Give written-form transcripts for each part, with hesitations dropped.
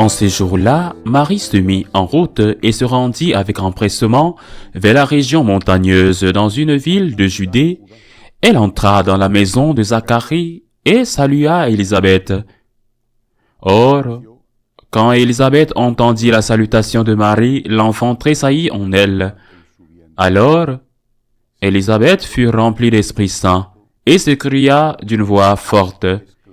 En ces jours-là, Marie se mit en route et se rendit avec empressement vers la région montagneuse dans une ville de Judée. Elle entra dans la maison de Zacharie et salua Élisabeth. Or, quand Élisabeth entendit la salutation de Marie, l'enfant tressaillit en elle. Alors, Élisabeth fut remplie d'Esprit Saint et s'écria d'une voix forte,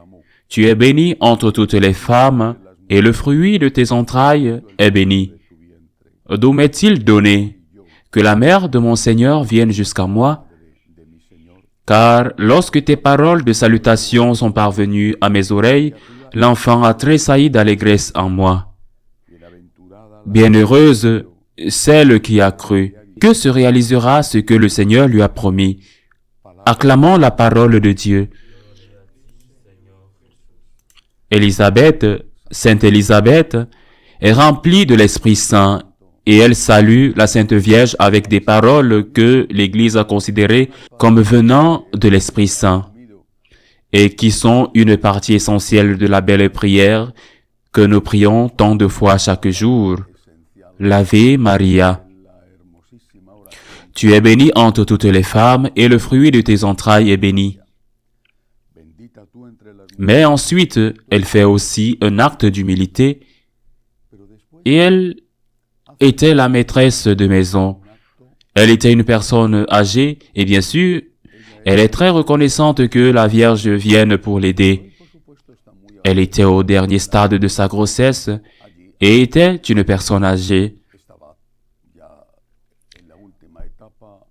« Tu es bénie entre toutes les femmes, et le fruit de tes entrailles est béni. D'où m'est-il donné que la mère de mon Seigneur vienne jusqu'à moi? Car lorsque tes paroles de salutation sont parvenues à mes oreilles, l'enfant a tressailli d'allégresse en moi. Bienheureuse celle qui a cru, que se réalisera ce que le Seigneur lui a promis. Acclamons la parole de Dieu. Élisabeth, Sainte Élisabeth, est remplie de l'Esprit Saint et elle salue la Sainte Vierge avec des paroles que l'Église a considérées comme venant de l'Esprit Saint et qui sont une partie essentielle de la belle prière que nous prions tant de fois chaque jour. L'Ave Maria. Tu es bénie entre toutes les femmes et le fruit de tes entrailles est béni. Mais ensuite, elle fait aussi un acte d'humilité et elle était la maîtresse de maison. Elle était une personne âgée et bien sûr, elle est très reconnaissante que la Vierge vienne pour l'aider. Elle était au dernier stade de sa grossesse et était une personne âgée.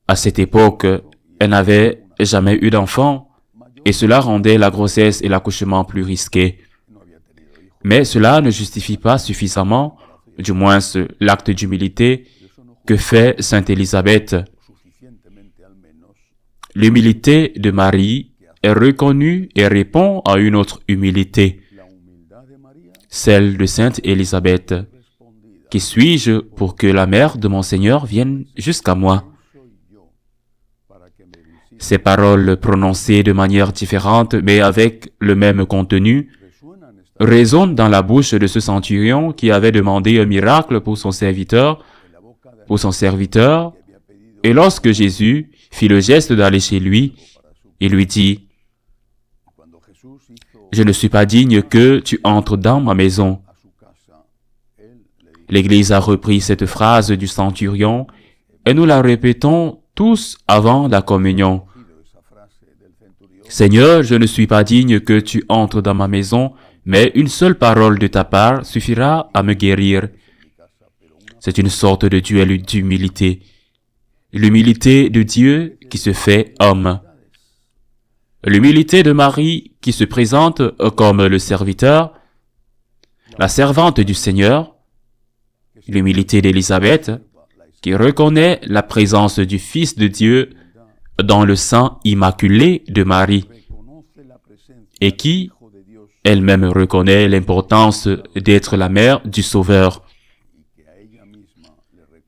À cette époque, elle n'avait jamais eu d'enfant et cela rendait la grossesse et l'accouchement plus risqués. Mais cela ne justifie pas suffisamment, du moins l'acte d'humilité que fait Sainte Élisabeth. L'humilité de Marie est reconnue et répond à une autre humilité, celle de Sainte Élisabeth. Qui suis-je pour que la mère de mon Seigneur vienne jusqu'à moi? Ces paroles prononcées de manière différente mais avec le même contenu résonnent dans la bouche de ce centurion qui avait demandé un miracle pour son serviteur, et lorsque Jésus fit le geste d'aller chez lui, il lui dit, « Je ne suis pas digne que tu entres dans ma maison. » L'Église a repris cette phrase du centurion et nous la répétons tous avant la communion. Seigneur, je ne suis pas digne que tu entres dans ma maison, mais une seule parole de ta part suffira à me guérir. C'est une sorte de duel d'humilité. L'humilité de Dieu qui se fait homme. L'humilité de Marie qui se présente comme le serviteur, la servante du Seigneur. L'humilité d'Élisabeth qui reconnaît la présence du Fils de Dieu dans le sein immaculé de Marie et qui elle-même reconnaît l'importance d'être la mère du Sauveur.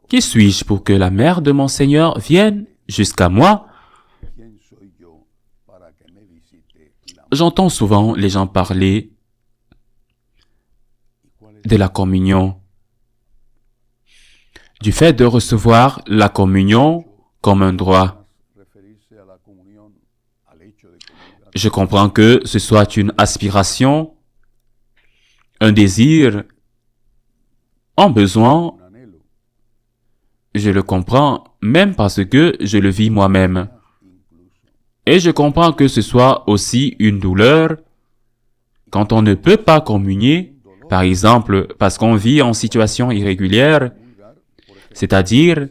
Qui suis-je pour que la mère de mon Seigneur vienne jusqu'à moi? J'entends souvent les gens parler de la communion, du fait de recevoir la communion comme un droit. Je comprends que ce soit une aspiration, un désir, un besoin. Je le comprends même parce que je le vis moi-même. Et je comprends que ce soit aussi une douleur quand on ne peut pas communier, par exemple parce qu'on vit en situation irrégulière, c'est-à-dire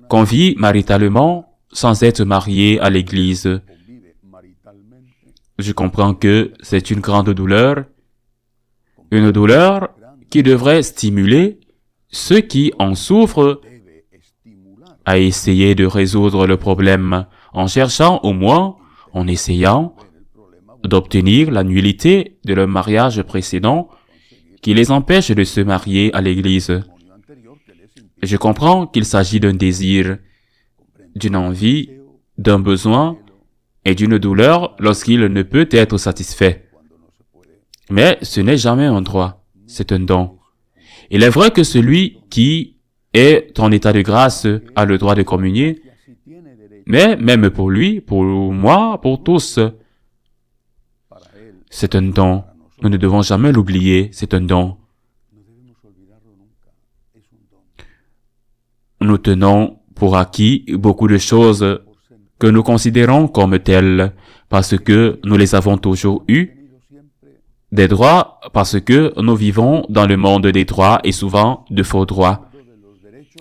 qu'on vit maritalement sans être marié à l'Église. Je comprends que c'est une grande douleur, une douleur qui devrait stimuler ceux qui en souffrent à essayer de résoudre le problème en cherchant au moins, en essayant d'obtenir la nullité de leur mariage précédent qui les empêche de se marier à l'Église. Je comprends qu'il s'agit d'un désir, d'une envie, d'un besoin et d'une douleur lorsqu'il ne peut être satisfait. Mais ce n'est jamais un droit, c'est un don. Il est vrai que celui qui est en état de grâce a le droit de communier, mais même pour lui, pour moi, pour tous, c'est un don. Nous ne devons jamais l'oublier, c'est un don. Nous tenons pour acquis beaucoup de choses que nous considérons comme telles parce que nous les avons toujours eues, des droits parce que nous vivons dans le monde des droits et souvent de faux droits,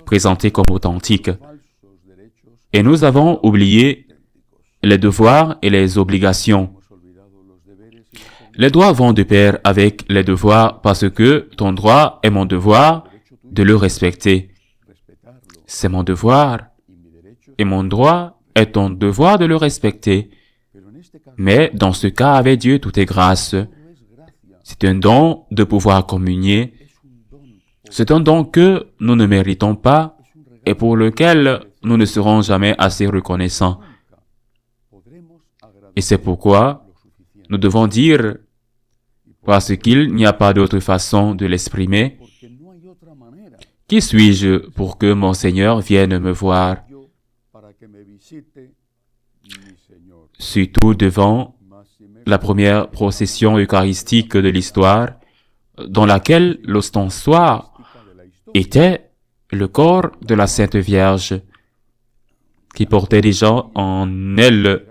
présentés comme authentiques. Et nous avons oublié les devoirs et les obligations. Les droits vont de pair avec les devoirs parce que ton droit est mon devoir de le respecter. C'est mon devoir et mon droit est ton devoir de le respecter. Mais dans ce cas, avec Dieu, tout est grâce. C'est un don de pouvoir communier. C'est un don que nous ne méritons pas et pour lequel nous ne serons jamais assez reconnaissants. Et c'est pourquoi nous devons dire, parce qu'il n'y a pas d'autre façon de l'exprimer, qui suis-je pour que mon Seigneur vienne me voir? Surtout devant la première procession eucharistique de l'histoire, dans laquelle l'ostensoir était le corps de la Sainte Vierge, qui portait déjà en elle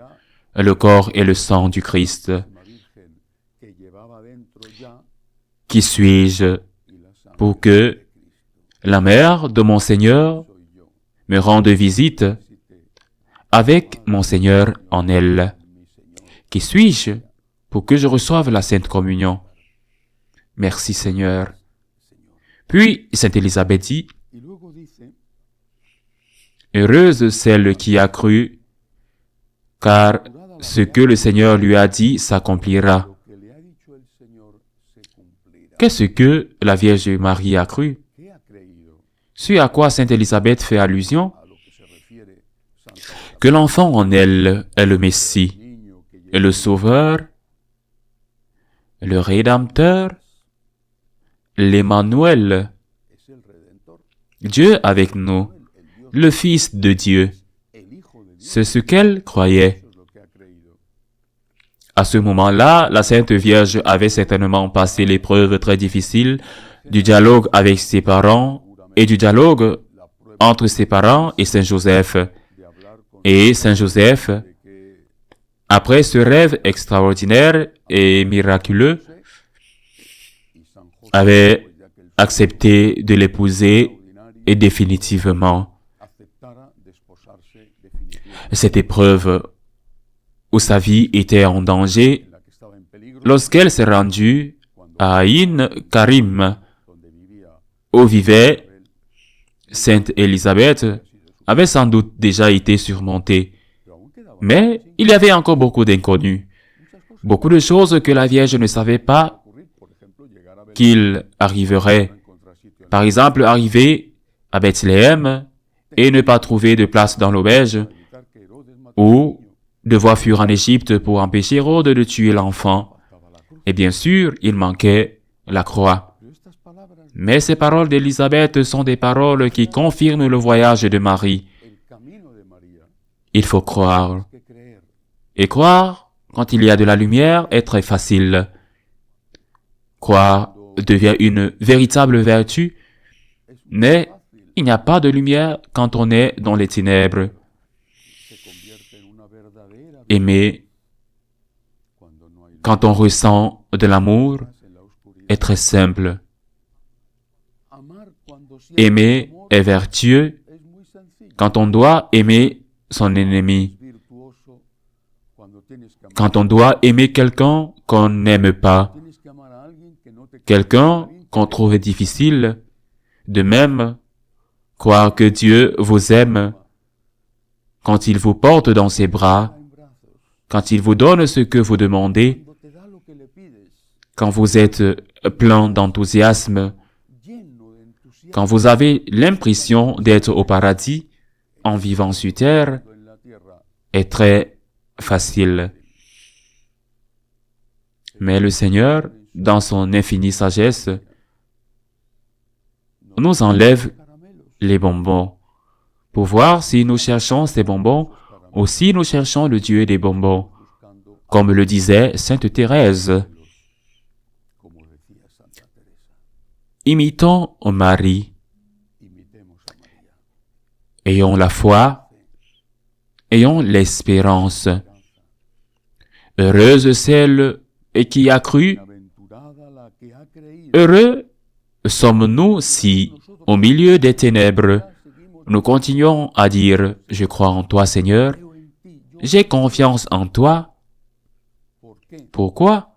le corps et le sang du Christ. Qui suis-je pour que la mère de mon Seigneur me rende visite avec mon Seigneur en elle? Qui suis-je pour que je reçoive la Sainte Communion? Merci Seigneur. Puis Sainte Élisabeth dit, heureuse celle qui a cru, car ce que le Seigneur lui a dit s'accomplira. Qu'est-ce que la Vierge Marie a cru? Ce à quoi Sainte Élisabeth fait allusion? Que l'enfant en elle est le Messie, le Sauveur, le Rédempteur, l'Emmanuel, Dieu avec nous, le Fils de Dieu. C'est ce qu'elle croyait. À ce moment-là, la Sainte Vierge avait certainement passé l'épreuve très difficile du dialogue avec ses parents et du dialogue entre ses parents et Saint Joseph. Et Saint Joseph, après ce rêve extraordinaire et miraculeux, avait accepté de l'épouser et définitivement. Cette épreuve où sa vie était en danger, lorsqu'elle s'est rendue à Aïn Karim, où vivait Sainte Élisabeth, avait sans doute déjà été surmontée. Mais il y avait encore beaucoup d'inconnus, beaucoup de choses que la Vierge ne savait pas qu'il arriverait. Par exemple, arriver à Bethléem et ne pas trouver de place dans l'auberge, ou devoir fuir en Égypte pour empêcher Hérode de tuer l'enfant. Et bien sûr, il manquait la croix. Mais ces paroles d'Élisabeth sont des paroles qui confirment le voyage de Marie. Il faut croire. Et croire, quand il y a de la lumière, est très facile. Croire devient une véritable vertu, mais il n'y a pas de lumière quand on est dans les ténèbres. Aimer, quand on ressent de l'amour, est très simple. Aimer est vertueux quand on doit aimer son ennemi. Quand on doit aimer quelqu'un qu'on n'aime pas, quelqu'un qu'on trouve difficile, de même, croire que Dieu vous aime quand il vous porte dans ses bras, quand il vous donne ce que vous demandez, quand vous êtes plein d'enthousiasme, quand vous avez l'impression d'être au paradis en vivant sur terre, est très facile. Mais le Seigneur, dans son infinie sagesse, nous enlève les bonbons pour voir si nous cherchons ces bonbons ou si nous cherchons le Dieu des bonbons, comme le disait Sainte Thérèse. Imitons Marie. Ayons la foi, ayons l'espérance. Heureuse celle qui a cru. Heureux sommes-nous si, au milieu des ténèbres, nous continuons à dire « Je crois en toi, Seigneur, j'ai confiance en toi ». Pourquoi?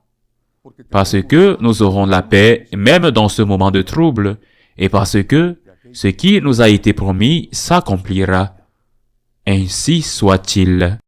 Parce que nous aurons la paix même dans ce moment de trouble, et parce que ce qui nous a été promis s'accomplira. Ainsi soit-il.